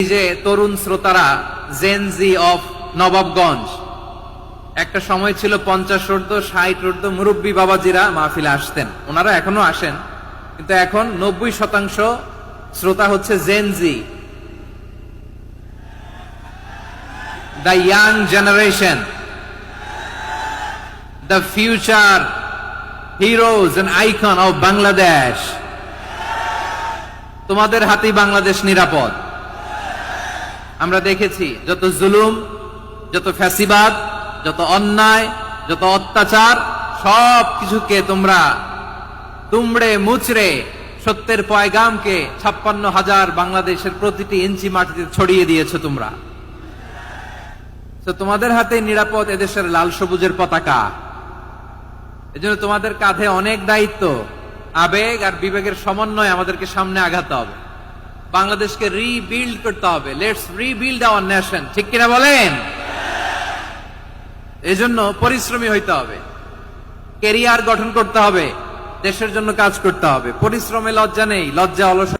এই যে তরুণ শ্রোতারা জেনজি অফ নবাবগঞ্জ, একটা সময় ছিল 50 ঊর্ধ্ব 60 ঊর্ধ্ব মুরব্বী বাবাজিরা মাহফিলে আসতেন, ওনারা এখনো আসেন, কিন্তু এখন 90% শ্রোতা হচ্ছে Gen Z, the young generation, the future heroes and icon of Bangladesh. তোমাদের হাতেই বাংলাদেশ নিরাপদ। আমরা দেখেছি যত জুলুম, যত ফ্যাসিবাদ, যত অন্যায়, যত অত্যাচার, সব কিছুকে তোমরা তুমড়ে মুচড়ে সত্যের পয়গামকে 56,000 বাংলাদেশের প্রতিটি ইঞ্চি মাটিতে ছড়িয়ে দিয়েছো তোমরা। তো তোমাদের হাতে নিরাপদ এদেশের লাল সবুজের পতাকা। এজন্য তোমাদের কাঁধে অনেক দায়িত্ব, আবেগ আর বিবেকের সমন্বয় আমাদেরকে সামনে আগাতে হবে। বাংলাদেশকে রিবিল্ড করতে হবে। লেটস রিবিল্ড আওয়ার নেশন, ঠিক কিনা বলেন? এজন্য পরিশ্রমী হইতে হবে, ক্যারিয়ার গঠন করতে হবে, দেশের জন্য কাজ করতে হবে। পরিশ্রমে লজ্জা নেই, লজ্জা অলস